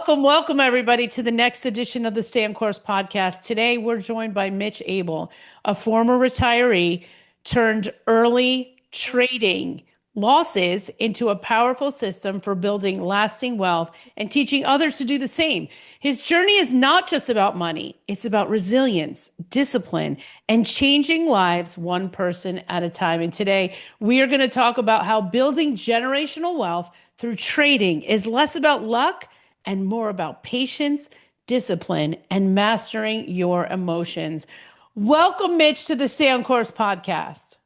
Welcome everybody to the next edition of the Stay on Course podcast. Today we're joined by Mitch Abel, a former retiree turned early trading losses into a powerful system for building lasting wealth and teaching others to do the same. His journey is not just about money, it's about resilience, discipline, and changing lives one person at a time. And today we are going to talk about how building generational wealth through trading is less about luck and more about patience, discipline, and mastering your emotions. Welcome, Mitch, to the Stay on Course podcast.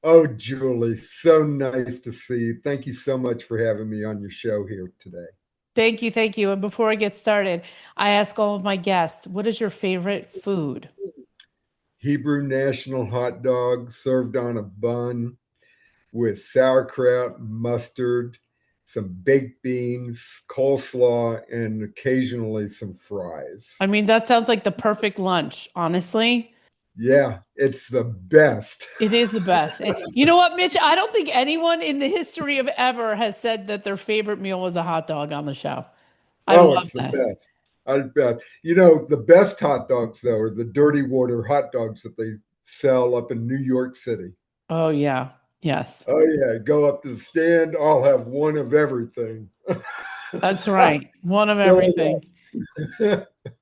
Oh, Julie, so nice to see you. Thank you so much for having me on your show here today. Thank you. Thank you. And before I get started, I ask all of my guests, what is your favorite food? Hebrew National hot dog served on a bun with sauerkraut, mustard, some baked beans, coleslaw, and occasionally some fries. I mean, that sounds like the perfect lunch, honestly. Yeah, it's the best. It is the best. And you know what, Mitch? I don't think anyone in the history of ever has said that their favorite meal was a hot dog on the show. I Oh, love it's the this. best. I bet. You know, the best hot dogs, though, are the dirty water hot dogs that they sell up in New York City. Oh, yeah. Yes. Oh yeah, go up to the stand. I'll have one of everything. That's right. One of So, everything.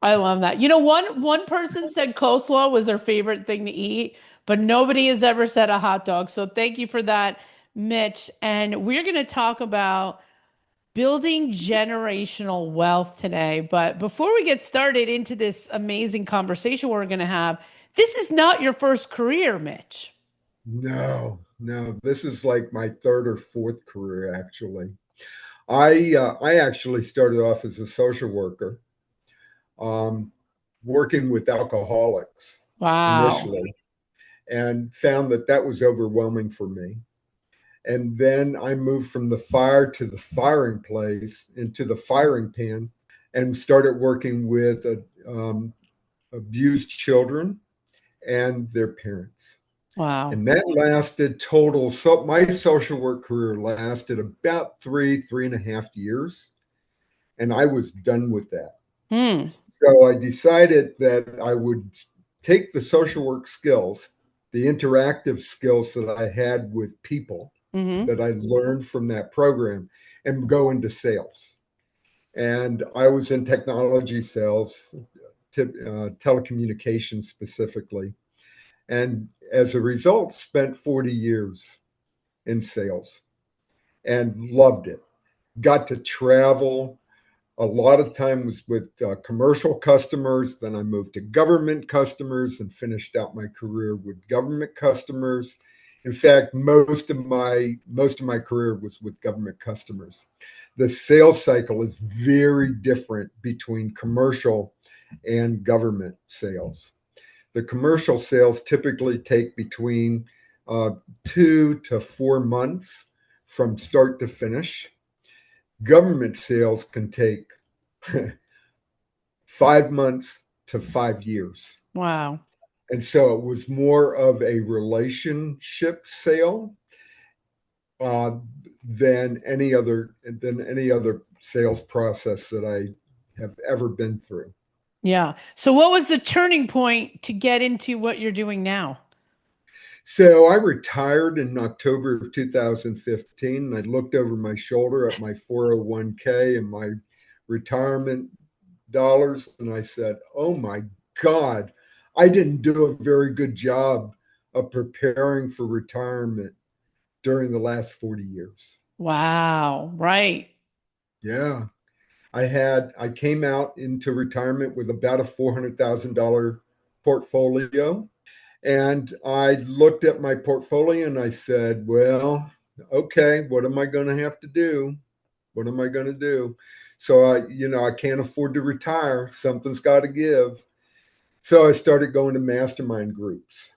I love that. You know, one person said coleslaw was their favorite thing to eat, but nobody has ever said a hot dog. So thank you for that, Mitch. And we're going to talk about building generational wealth today. But before we get started into this amazing conversation we're going to have, this is not your first career, Mitch. no, this is like my third or fourth career actually. I actually started off as a social worker, um, working with alcoholics Wow. initially, and found that that was overwhelming for me. And then I moved from the fire to the firing place into the firing pan, and started working with abused children and their parents. Wow. And that lasted total. So my social work career lasted about 3.5 years, and I was done with that. Hmm. So I decided that I would take the social work skills, the interactive skills that I had with people Mm-hmm. that I learned from that program, and go into sales. And I was in technology sales, telecommunications specifically, and as a result, spent 40 years in sales and loved it. Got to travel. A lot of time was with commercial customers. Then I moved to government customers and finished out my career with government customers. In fact, most of my career was with government customers. The sales cycle is very different between commercial and government sales. The commercial sales typically take between 2 to 4 months from start to finish. Government sales can take 5 months to 5 years. Wow. And so it was more of a relationship sale uh, than any other sales process that I have ever been through. Yeah. So what was the turning point to get into what you're doing now? So I retired in October of 2015, and I looked over my shoulder at my 401k and my retirement dollars, and I said, "Oh my God, I didn't do a very good job of preparing for retirement during the last 40 years." Wow. Right. Yeah, I came out into retirement with about a $400,000 portfolio. And I looked at my portfolio and I said, well, okay, what am I going to have to do? What am I going to do? So I can't afford to retire. Something's got to give. So I started going to mastermind groups.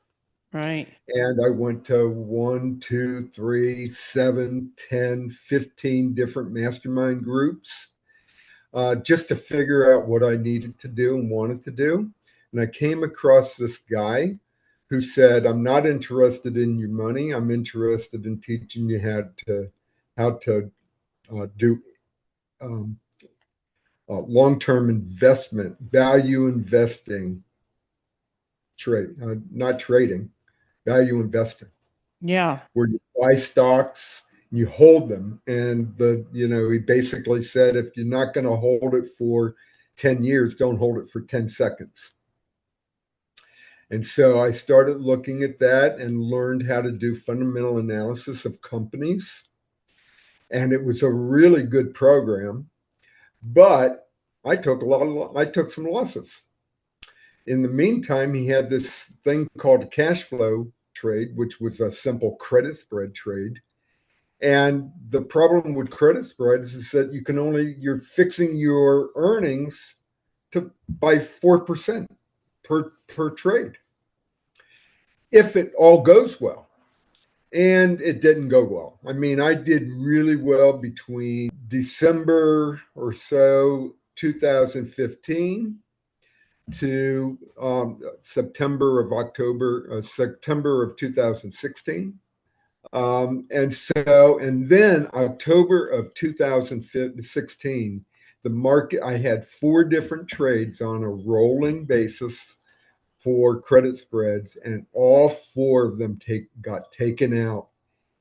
Right. And I went to one, two, three, 7, 10, 15 different mastermind groups, just to figure out what I needed to do and wanted to do. And I came across this guy who said, "I'm not interested in your money. I'm interested in teaching you how to do um, long-term investment, value investing trade, not trading, value investing, Yeah. where you buy stocks and you hold them. And he basically said, if you're not going to hold it for 10 years, don't hold it for 10 seconds. And so I started looking at that and learned how to do fundamental analysis of companies. And it was a really good program, but I took some losses. In the meantime, he had this thing called a cash flow trade, which was a simple credit spread trade. And the problem with credit spreads is that you're fixing your earnings to by 4% per trade if it all goes well. And it didn't go well. I mean, I did really well between December or so 2015 to September of 2016. And then October of 2016, the market, I had 4 different trades on a rolling basis for credit spreads, and all 4 of them got taken out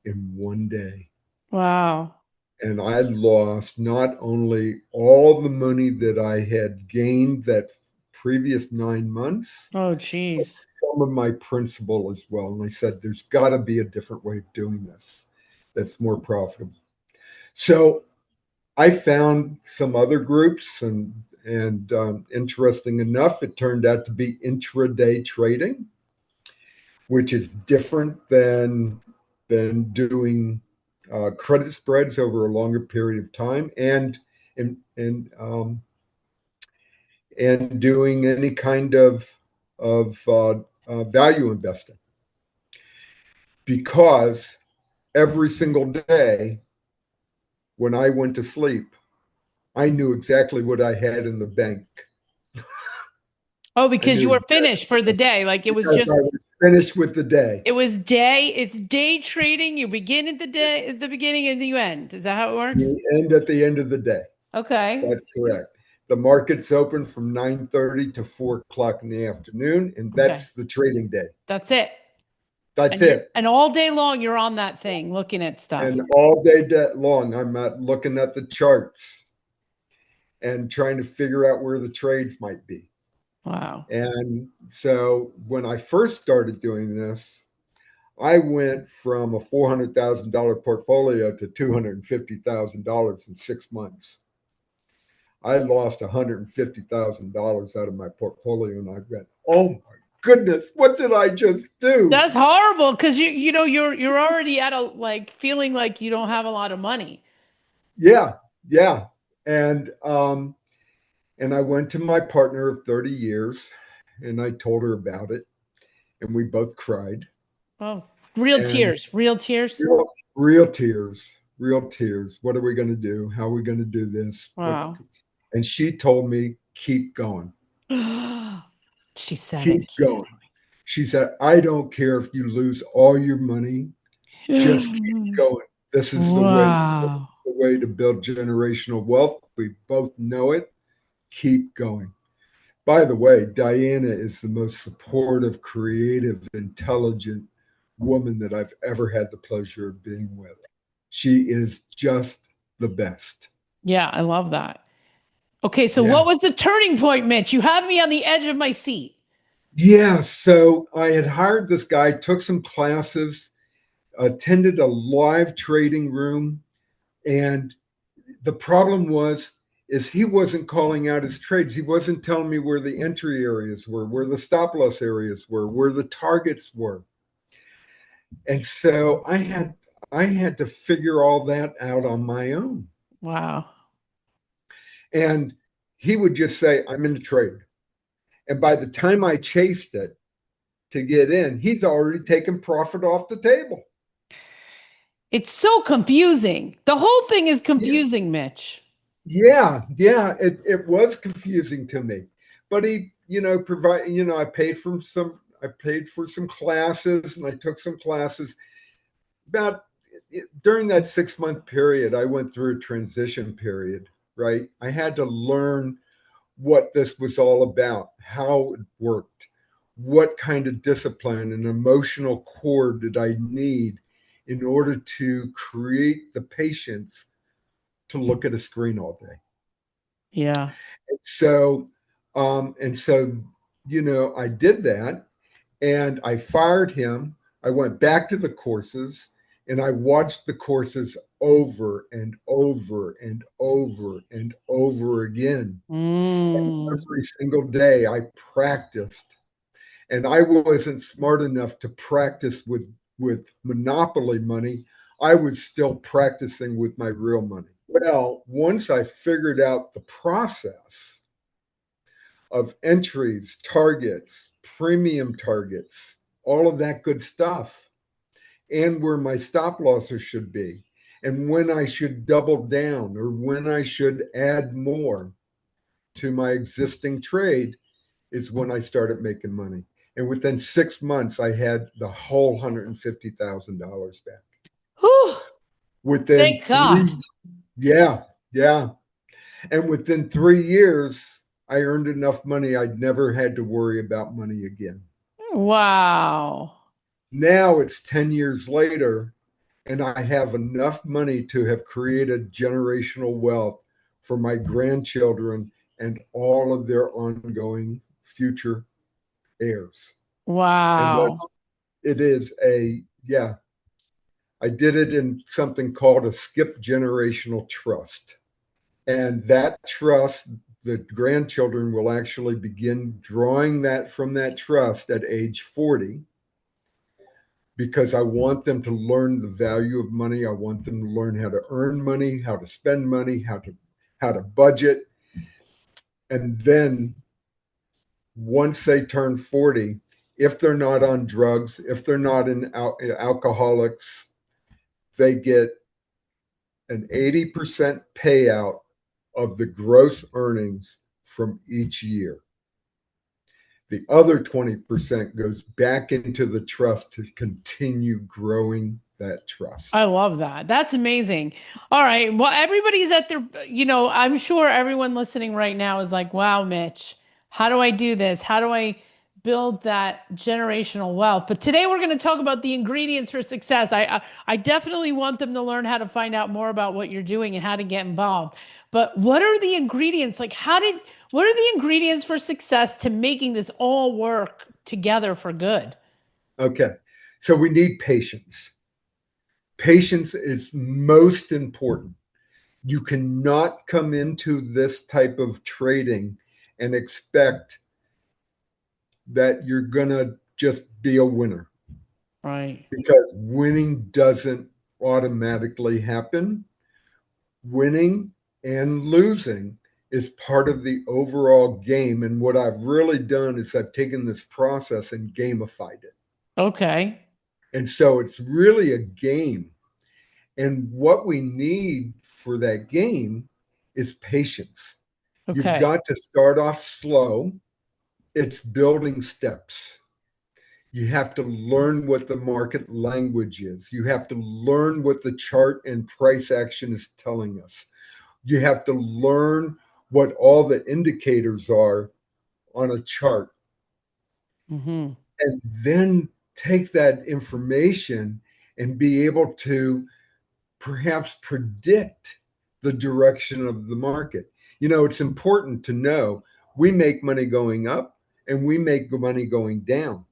in one day. Wow. And I lost not only all the money that I had gained that previous 9 months, Oh, but geez. some of my principal as well. And I said, there's got to be a different way of doing this that's more profitable. So I found some other groups, and interesting enough, it turned out to be intraday trading, which is different than doing credit spreads over a longer period of time, and doing any kind of value investing, because every single day when I went to sleep, I knew exactly what I had in the bank. Oh, I because you knew were finished for the day. Like it was because just, I was finished with the day. it's day trading. You begin at the day, at the beginning and you end. Is that how it works? You end at the end of the day. Okay. That's correct. The market's open from 9:30 to 4 o'clock in the afternoon, and Okay. that's the trading day. That's it. That's it. And all day long you're on that thing looking at stuff. And all day long, I'm looking at the charts and trying to figure out where the trades might be. Wow. And so when I first started doing this, I went from a $400,000 portfolio to $250,000 in 6 months. I lost $150,000 out of my portfolio, and I went, "Oh my goodness, what did I just do?" That's horrible because you're already at a like feeling like you don't have a lot of money. Yeah, yeah, and I went to my partner of 30 years, and I told her about it, and we both cried, Oh, real and tears, real tears. real tears, real tears. What are we going to do? How are we going to do this? What? Wow. And she told me, "Keep going, She said keep it. Keep going." She said, "I don't care if you lose all your money. Just keep going. going. This is the way. Wow. The way to build generational wealth. We both know it. Keep going." By the way, Diana is the most supportive, creative, intelligent woman that I've ever had the pleasure of being with. She is just the best. Yeah, I love that. Okay, so Yeah. what was the turning point, Mitch? You have me on the edge of my seat. Yeah. So I had hired this guy, took some classes, attended a live trading room, and the problem is he wasn't calling out his trades. He wasn't telling me where the entry areas were, where the stop loss areas were, where the targets were. And so I had to figure all that out on my own. Wow. And he would just say, "I'm in the trade." And by the time I chased it to get in, he's already taken profit off the table. It's so confusing. The whole thing is Yeah. confusing, Mitch. Yeah. It was confusing to me. But he, I paid for some classes, and I took some classes. About during that 6 month period, I went through a transition period. right? I had to learn what this was all about, how it worked, what kind of discipline and emotional core did I need in order to create the patience to look at a screen all day. Yeah. So, and so, I did that and I fired him. I went back to the courses and I watched the courses over and over and over and over again. Mm. Every single day I practiced, and I wasn't smart enough to practice with monopoly money. I was still practicing with my real money. Well, once I figured out the process of entries, targets, premium targets, all of that good stuff, and where my stop losses should be, and when I should double down or when I should add more to my existing trade, is when I started making money. And within 6 months, I had the whole $150,000 back. Whew. Within Thank God. yeah, yeah. And within 3 years, I earned enough money I'd never had to worry about money again. Wow. Now it's 10 years later, and I have enough money to have created generational wealth for my grandchildren and all of their ongoing future heirs. And that Wow. it is yeah, I did it in something called a skip generational trust. And that trust, the grandchildren will actually begin drawing that from that trust at age 40, because I want them to learn the value of money. I want them to learn how to earn money, how to spend money, how to budget. And then once they turn 40, if they're not on drugs, if they're not in alcoholics, they get an 80% payout of the gross earnings from each year. The other 20% goes back into the trust to continue growing that trust. I love that. That's amazing. All right. Well, everybody's at their, I'm sure everyone listening right now is like, wow, Mitch, how do I do this? How do I build that generational wealth? But today we're going to talk about the ingredients for success. I definitely want them to learn how to find out more about what you're doing and how to get involved. But what are the ingredients? Like, what are the ingredients for success to making this all work together for good? Okay. So we need patience. Patience is most important. You cannot come into this type of trading and expect that you're going to just be a winner, Right. because winning doesn't automatically happen. Winning and losing is part of the overall game. And what I've really done is I've taken this process and gamified it. Okay. And so it's really a game. And what we need for that game is patience. You've Okay. got to start off slow. It's building steps. You have to learn what the market language is. You have to learn what the chart and price action is telling us. You have to learn what all the indicators are on a chart, Mm-hmm. and then take that information and be able to perhaps predict the direction of the market. It's important to know we make money going up and we make money going down.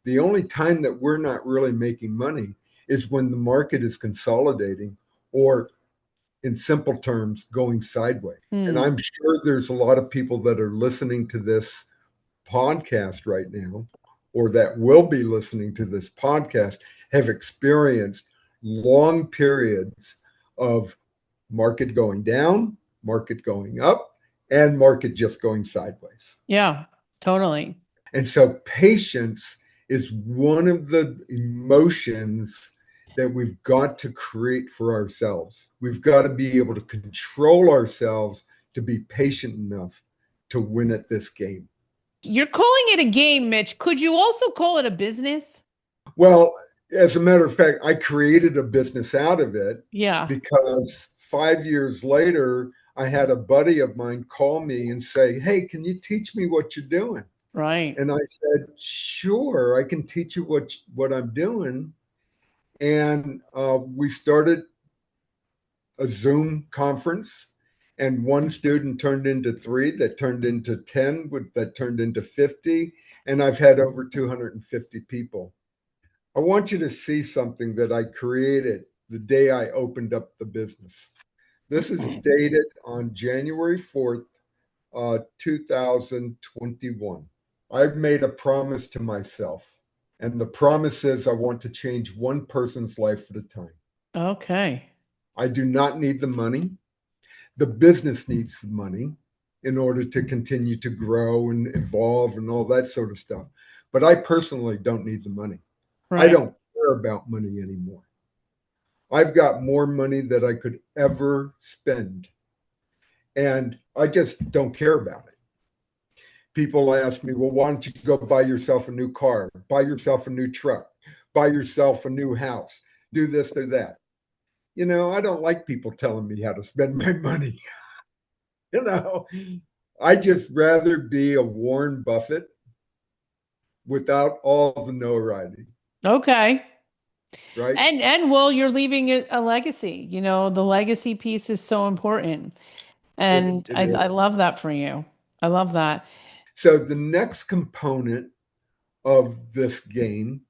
The only time that we're not really making money is when the market is consolidating, or in simple terms, going sideways. And Hmm. I'm sure there's a lot of people that are listening to this podcast right now, or that will be listening to this podcast, have experienced long periods of market going down, market going up, and market just going sideways. Yeah, totally. And so patience is one of the emotions that we've got to create for ourselves. We've got to be able to control ourselves to be patient enough to win at this game. You're calling it a game, Mitch. Could you also call it a business? Well, as a matter of fact, I created a business out of it, Yeah. because 5 years later, I had a buddy of mine call me and say, "Hey, can you teach me what you're doing?" Right. And I said, "Sure, I can teach you what I'm doing." And we started a Zoom conference, and one student turned into three, that turned into 10, that turned into 50, and I've had over 250 people. I want you to see something that I created the day I opened up the business. This is dated on January 4th, 2021. I've made a promise to myself, and the promise is I want to change one person's life at a time. Okay. I do not need the money. The business needs the money in order to continue to grow and evolve and all that sort of stuff. But I personally don't need the money. I Right. don't care about money anymore. I've got more money that I could ever spend, and I just don't care about it. People ask me, well, why don't you go buy yourself a new car, buy yourself a new truck, buy yourself a new house, do this, do that. I don't like people telling me how to spend my money. you know, I just rather be a Warren Buffett without all the notoriety, Okay. right? And well, you're leaving a legacy. The legacy piece is so important. And It I is. love that for you. I love that. So the next component of this game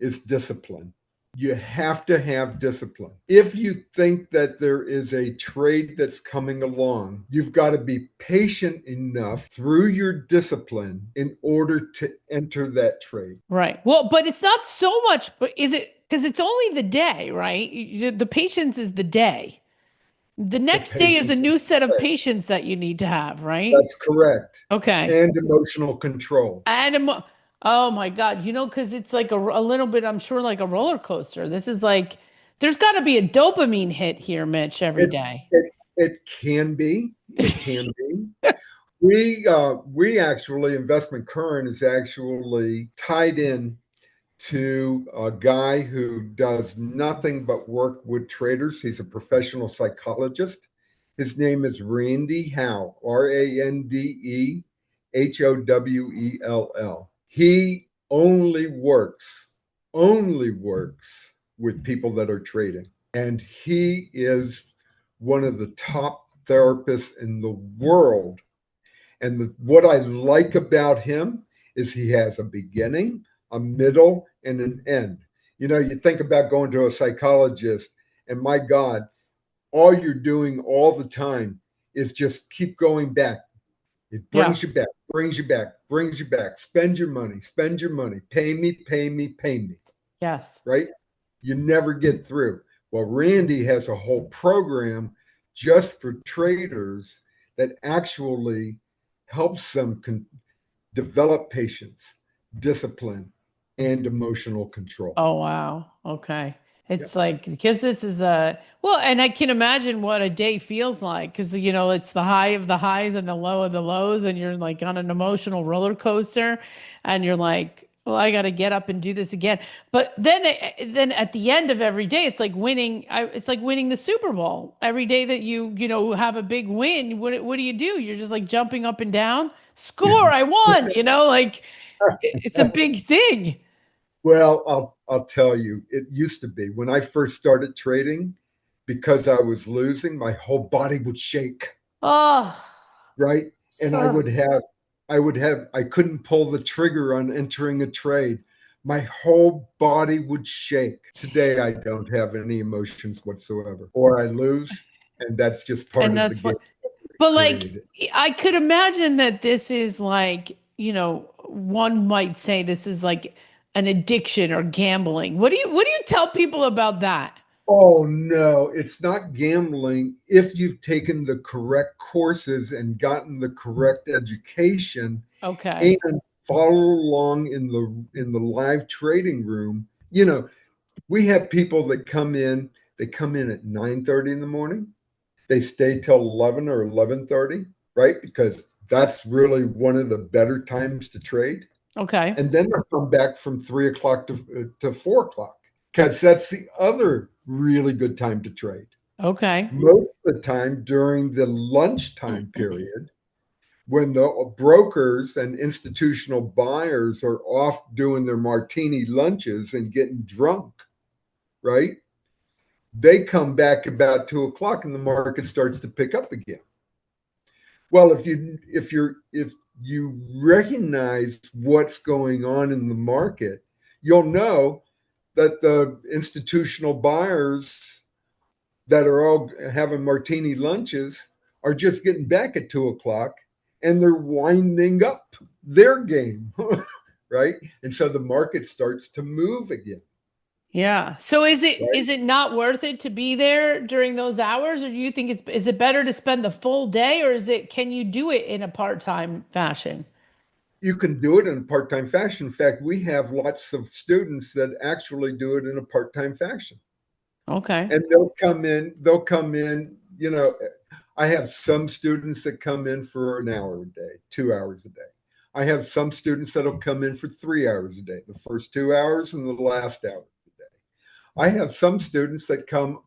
is discipline. You have to have discipline. If you think that there is a trade that's coming along, you've got to be patient enough through your discipline in order to enter that trade. Right. Well, but it's not so much, but is it because it's only the day, right? The patience is the day. The The next day is a patience new is set of correct. patience that you need to have, right? That's correct. Okay. And emotional control. And oh my God, because it's like a little bit, I'm sure, like a roller coaster. This is like, there's got to be a dopamine hit here, Mitch, every It, day. it can be. It can be. We actually, Investment Current is actually tied in to a guy who does nothing but work with traders. He's a professional psychologist. His name is Randy Howe, RANDEHOWELL. He only works with people that are trading. And he is one of the top therapists in the world. And what I like about him is he has a beginning, a middle, and an end. You think about going to a psychologist, and my God, all you're doing all the time is just keep going back. It Yeah. brings you back, brings you back, brings you back. Spend your money, pay me, pay me, pay me, Yes. right? You never get through. Well, Randy has a whole program just for traders that actually helps them develop patience, discipline, and emotional control. Oh, wow. Okay. Yep. It's like, because this is well, and I can imagine what a day feels like because, it's the high of the highs and the low of the lows, and you're like on an emotional roller coaster, and you're like, well, I got to get up and do this again. But then at the end of every day, it's like winning. It's like winning the Super Bowl. Every day that you have a big win, what do you do? You're just like jumping up and down. Score, I won, like it's a big thing. Well, I'll tell you, it used to be when I first started trading, because I was losing, my whole body would shake, Oh, right? And I so would have, I couldn't pull the trigger on entering a trade. My whole body would shake. Today, I don't have any emotions whatsoever, or I lose, and that's just part and of the that's game what, but like, created. I could imagine that this is like, one might say this is like an addiction or gambling. What do you tell people about that? Oh no, it's not gambling if you've taken the correct courses and gotten the correct education Okay. and follow along in the live trading room. We have people that they come in at 9:30 in the morning. They stay till 11 or 11:30, right? Because that's really one of the better times to trade. Okay. And then they'll come back from 3 o'clock to 4 o'clock because that's the other really good time to trade. Okay. Most of the time during the lunchtime period, when the brokers and institutional buyers are off doing their martini lunches and getting drunk, right? They come back about 2 o'clock and the market starts to pick up again. Well, if you recognize what's going on in the market, you'll know that the institutional buyers that are all having martini lunches are just getting back at 2 o'clock and they're winding up their game, right? And so the market starts to move again. Yeah. So is it Right? is it not worth it to be there during those hours, or do you think is it better to spend the full day, or can you do it in a part-time fashion? You can do it in a part-time fashion. In fact, we have lots of students that actually do it in a part-time fashion. Okay. And they'll come in, I have some students that come in for an hour a day, 2 hours a day. I have some students that'll come in for 3 hours a day, the first 2 hours and the last hour of the day. I have some students that come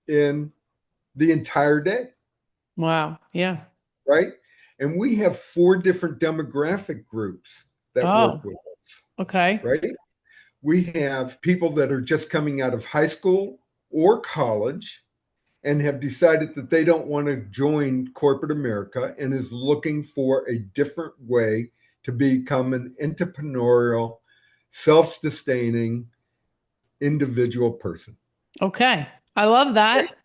in the entire day, Wow. Yeah. right? And we have 4 different demographic groups that Oh, work with us, okay. right? We have people that are just coming out of high school or college and have decided that they don't want to join corporate America and is looking for a different way to become an entrepreneurial, self-sustaining individual person. Okay. I love Right? that.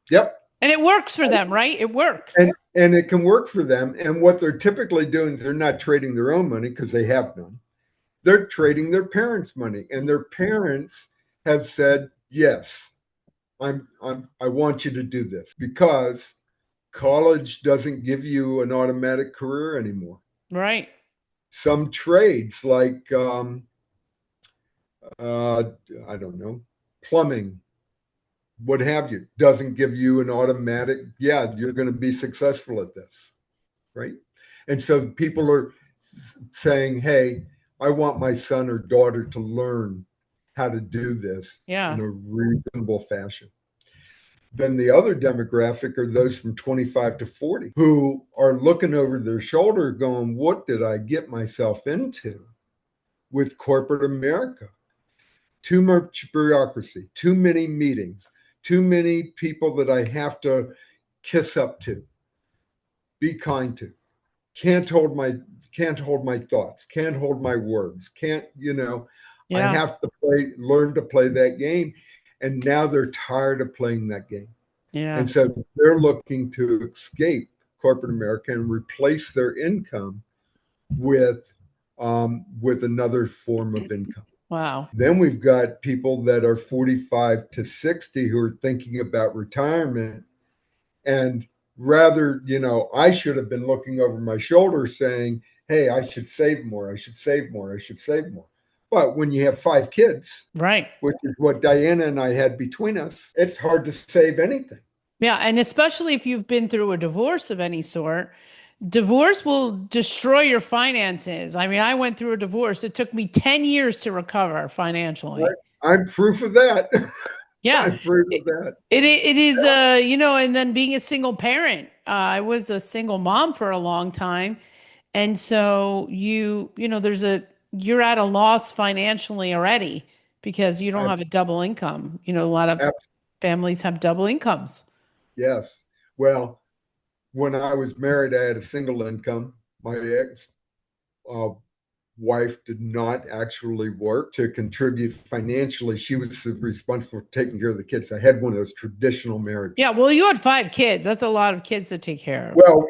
Yep. And it works for them, right? It And works. and it can work for them. And what they're typically doing, they're not trading their own money because they have none. They're trading their parents' money. And their parents have said, yes, I want you to do this because college doesn't give you an automatic career anymore. Right. Some trades like uh, I don't know, plumbing, what have you, doesn't give you an automatic, yeah, you're going to be successful at this, right? And so people are saying, hey, I want my son or daughter to learn how to do this in Yeah. a reasonable fashion. Then the other demographic are those from 25 to 40 who are looking over their shoulder going, what did I get myself into with corporate America? Too much bureaucracy, too many meetings, too many people that I have to kiss up to, be kind to, can't hold my thoughts, can't hold my words, can't, I Yeah. have to learn to play that game. And now they're tired of playing that game. Yeah. And so they're looking to escape corporate America and replace their income with another form of income. Wow. Then we've got people that are 45 to 60 who are thinking about retirement. And rather, I should have been looking over my shoulder saying, hey, I should save more. I should save more. I should save more. But when you have 5 kids, Right. which is what Diana and I had between us, it's hard to save anything. Yeah. And especially if you've been through a divorce of any sort, divorce will destroy your finances. I mean, I went through a divorce. It took me 10 years to recover financially. Right? I'm proof of that. Yeah. I'm proof It, of that. it is, and then being a single parent, I was a single mom for a long time. And so you're at a loss financially already because you don't Ab- have a double income. A lot of ab- families have double incomes. yes. Well, when I was married, I had a single income. My ex uh, wife did not actually work to contribute financially. She was responsible for taking care of the kids. I had one of those traditional marriages. Yeah, well, you had 5 kids. That's a lot of kids to take care of. Well,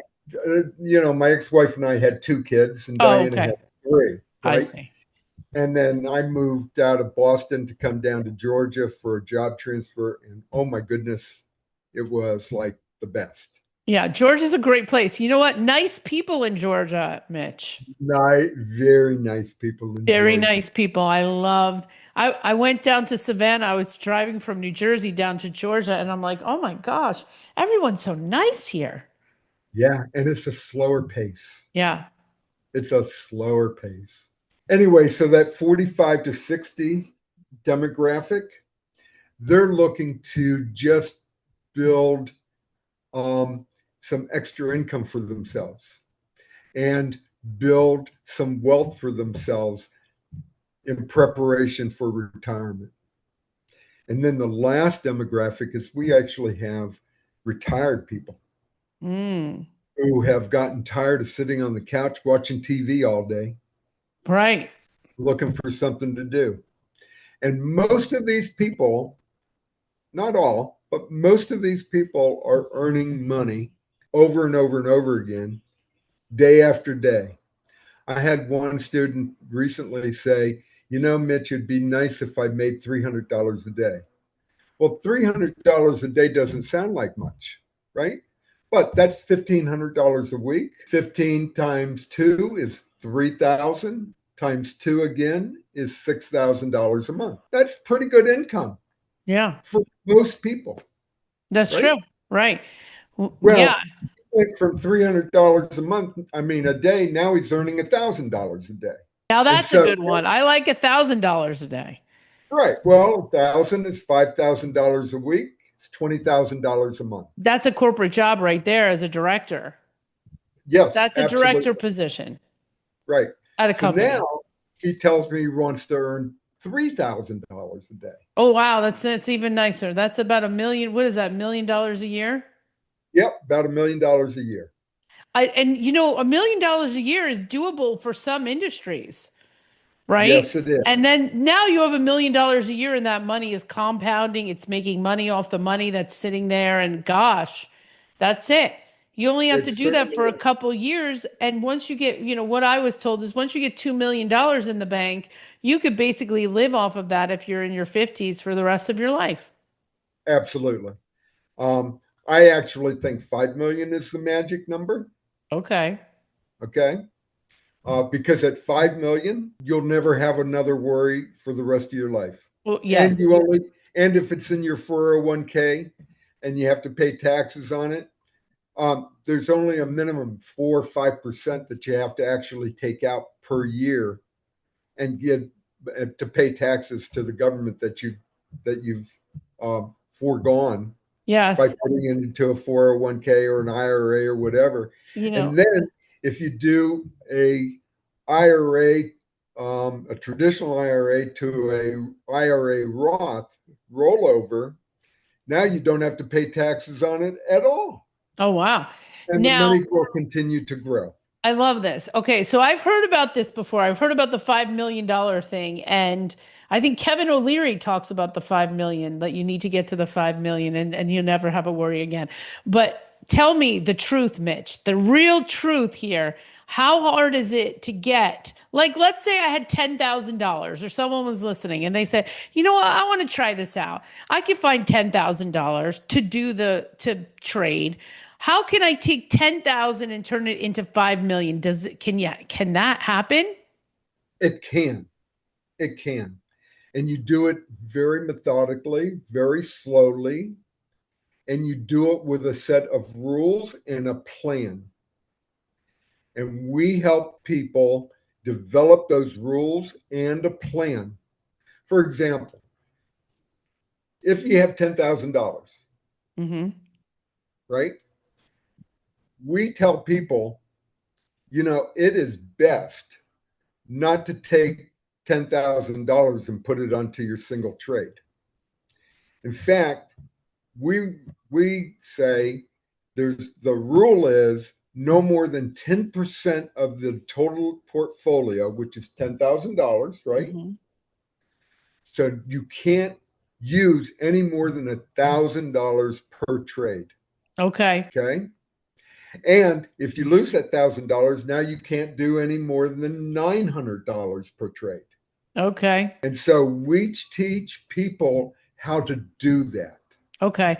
my ex-wife and I had 2 kids, and Oh, Diana okay. had 3, I right? see. And then I moved out of Boston to come down to Georgia for a job transfer. And oh my goodness, it was like the best. Yeah, Georgia's a great place. You know what? Nice people in Georgia, Mitch. Very nice people in Very Georgia. nice people. I went down to Savannah. I was driving from New Jersey down to Georgia, and I'm like, oh my gosh, everyone's so nice here. Yeah. And it's a slower pace. Yeah. It's a slower pace. Anyway, so that 45 to 60 demographic, they're looking to just build some extra income for themselves and build some wealth for themselves in preparation for retirement. And then the last demographic is we actually have retired people who have gotten tired of sitting on the couch watching TV all day, Right. looking for something to do. And most of these people, not all, but most of these people are earning money over and over and over again, day after day. I had one student recently say, Mitch, it'd be nice if I made $300 a day. Well, $300 a day doesn't sound like much, right? But that's $1,500 a week. 15 times 2 is 3,000. Times 2 again is $6,000 a month. That's pretty good income. Yeah. For most people. That's right? true. Right. Well, yeah. From $300 a month, a day, now he's earning $1,000 a day. Now that's a good one. I like $1,000 a day. Right. Well, 1,000 is $5,000 a week. It's $20,000 a month. That's a corporate job right there as a director. Yes. That's a director position. Right. At a company. So now he tells me he wants to earn $3,000 a day. Oh, wow. That's even nicer. That's about $1 million. What is that? $1 million a year? Yep. About $1 million a year. And $1 million a year is doable for some industries, right? Yes, it is. And then now you have $1 million a year and that money is compounding. It's making money off the money that's sitting there. And gosh, that's it. You only have to do that for a couple years. And once you get, what I was told is once you get $2 million in the bank, you could basically live off of that if you're in your 50s for the rest of your life. Absolutely. I actually think 5 million is the magic number. Okay. Okay. Because at 5 million, you'll never have another worry for the rest of your life. Well, yes. And if it's in your 401k and you have to pay taxes on it, there's only a minimum 4 or 5% that you have to actually take out per year and give to pay taxes to the government that you've foregone. Yes. By putting it into a 401k or an IRA or whatever. And then if you do a IRA, a traditional IRA to a IRA Roth rollover, now you don't have to pay taxes on it at all. Oh, wow. And the money will continue to grow. I love this. Okay, so I've heard about this before. I've heard about the $5 million thing. And I think Kevin O'Leary talks about the 5 million, that you need to get to the 5 million and you never have a worry again. But tell me the truth, Mitch, the real truth here. How hard is it to get? Like, let's say I had $10,000 or someone was listening and they said, you know what, I want to try this out. I can find $10,000 to trade. How can I take 10,000 and turn it into 5 million? Can that happen? It can. It can. And you do it very methodically, very slowly, and you do it with a set of rules and a plan. And we help people develop those rules and a plan. For example, if you have $10,000, right? We tell people, it is best not to take $10,000 and put it onto your single trade. In fact, we say the rule is no more than 10% of the total portfolio, which is $10,000, right? So you can't use any more than $1,000 per trade. Okay. And if you lose that $1,000, now you can't do any more than $900 per trade. Okay. And so we teach people how to do that. Okay.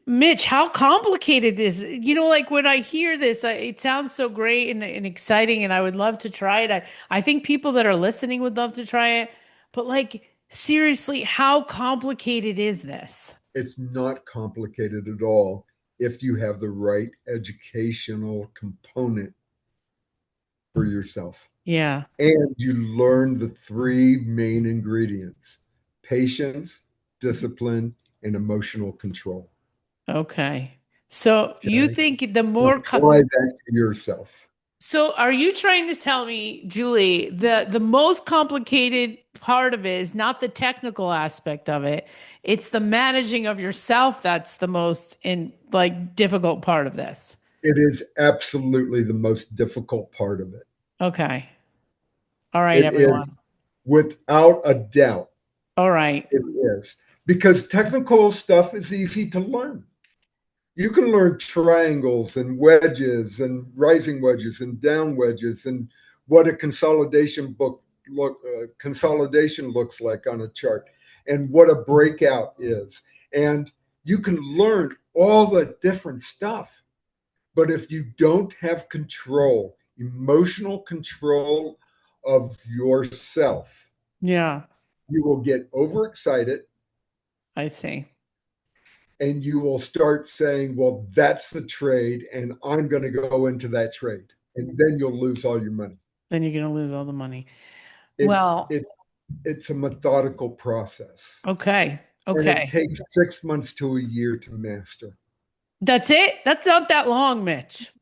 Mitch, how complicated is it? Like when I hear this, it sounds so great and exciting, and I would love to try it. I think people that are listening would love to try it. But like, seriously, how complicated is this? It's not complicated at all if you have the right educational component for yourself. Yeah. And you learn the 3 main ingredients: patience, discipline, and emotional control. Okay. So you Okay. think the So more apply that to yourself. so are you trying to tell me, Julie, the most complicated part of it is not the technical aspect of it. It's the managing of yourself that's the most in like difficult part of this. It is absolutely the most difficult part of it. Okay. All right, It is everyone. without a doubt. All right. It is because technical stuff is easy to learn. You can learn triangles and wedges and rising wedges and down wedges and what a consolidation looks like on a chart and what a breakout is. And you can learn all the different stuff. But if you don't have control, emotional control of yourself, Yeah, you will get overexcited I see. and you will start saying, well, that's the trade, and I'm going to go into that trade. And then you'll lose all your money. Then you're gonna lose all the money. It, Well, it, it's a methodical process. okay. And it Okay. takes 6 months to a year to master. That's it? That's not that long, Mitch.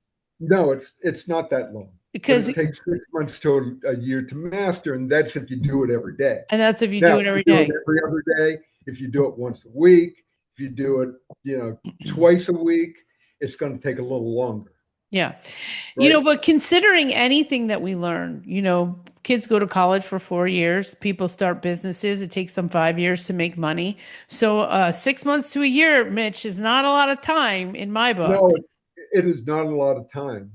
No, it's not that long, but Because it takes 6 months to a year to master, and that's if you do it every day. and that's if you Now, do if it every you do it day. every other day, if you do it once a week, if you do it, twice a week, it's going to take a little longer, Yeah. right? But considering anything that we learn, kids go to college for 4 years, people start businesses, it takes them 5 years to make money. So 6 months to a year, Mitch, is not a lot of time in my book. No, it is not a lot of time.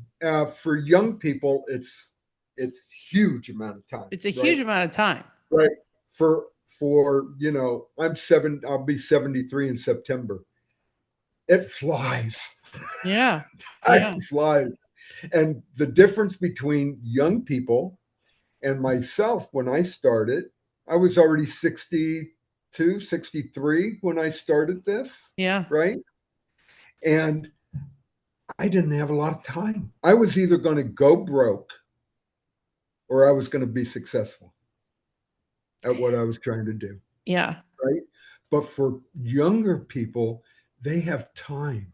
For young people, it's huge amount of time, It's a right? huge amount of time. Right. I'll be 73 in September. It flies. Yeah. Yeah. Time flies. And the difference between young people and myself when I started, I was already 62, 63 when I started this, Yeah. right? And I didn't have a lot of time. I was either going to go broke or I was going to be successful at what I was trying to do, Yeah. right? But for younger people, they have time.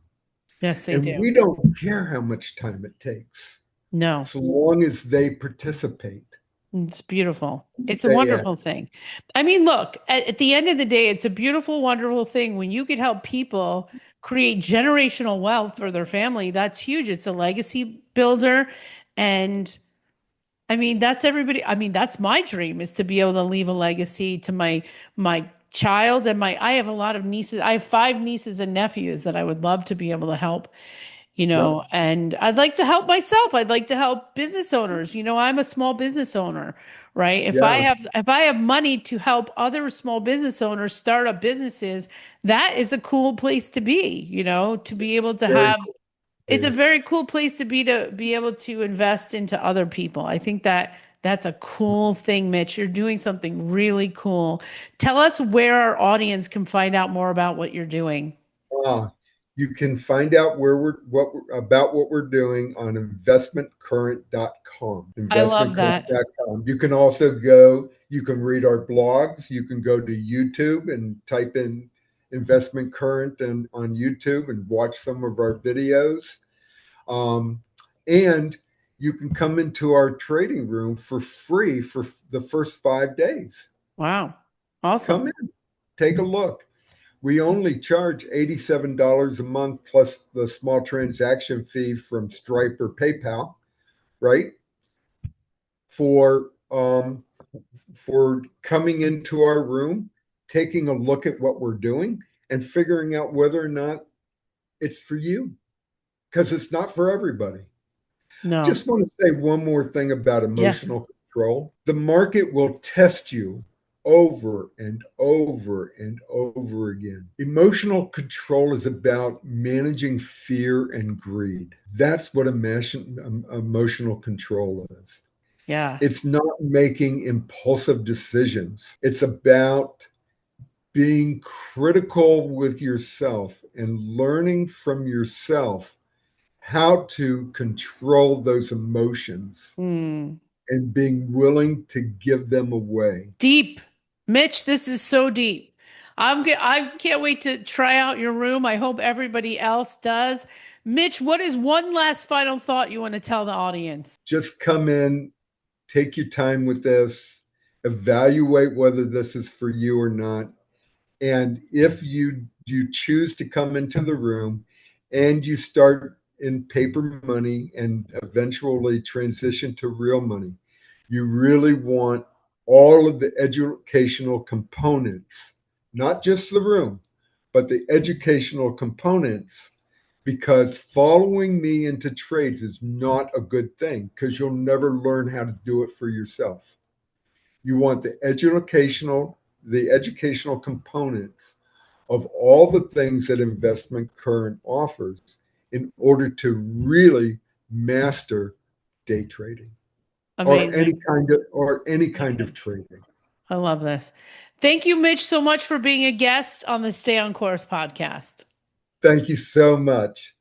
Yes, they And do. we don't care how much time it takes, No. so long as they participate. It's beautiful. It's a They wonderful thing. I mean, look, at the end of the day, it's a beautiful, wonderful thing when you could help people create generational wealth for their family. That's huge. It's a legacy builder. And I mean, that's everybody. I mean, that's my dream is to be able to leave a legacy to my child and my I have a lot of nieces. I have 5 nieces and nephews that I would love to be able to help, Yep. and I'd like to help myself. I'd like to help business owners. I'm a small business owner, right? Yeah. If I have money to help other small business owners start up businesses, that is a cool place to be, to be able to Very have cool. it's a Yeah. very cool place to be able to invest into other people. I think that's a cool thing, Mitch. You're doing something really cool. Tell us where our audience can find out more about what you're doing. Uh, you can find out about what we're doing on investmentcurrent.com. I love that. Investmentcurrent.com. You can read our blogs, you can go to YouTube and type in investment current and on YouTube and watch some of our videos. And you can come into our trading room for free for the first 5 days. Wow. Come Awesome. in, take a look. We only charge $87 a month plus the small transaction fee from Stripe or PayPal, right? For coming into our room, taking a look at what we're doing, and figuring out whether or not it's for you, because it's not for everybody. No. Just want to say one more thing about Yes. emotional control. The market will test you over and over and over again. Emotional control is about managing fear and greed. That's what emotional control is. Yeah. It's not making impulsive decisions. It's about being critical with yourself and learning from yourself how to control those emotions Hmm. and being willing to give them away. Deep. Mitch, this is so deep. I can't wait to try out your room. I hope everybody else does. Mitch, what is one last final thought you want to tell the audience? Just come in, take your time with this, evaluate whether this is for you or not. And if you choose to come into the room and you start in paper money and eventually transition to real money, you really want all of the educational components, not just the room, but the educational components, because following me into trades is not a good thing because you'll never learn how to do it for yourself. You want the educational components of all the things that investment current offers in order to really master day trading or any Amazing. kind of trading. I love this. Thank you, Mitch, so much for being a guest on the Stay on Course podcast. Thank you so much.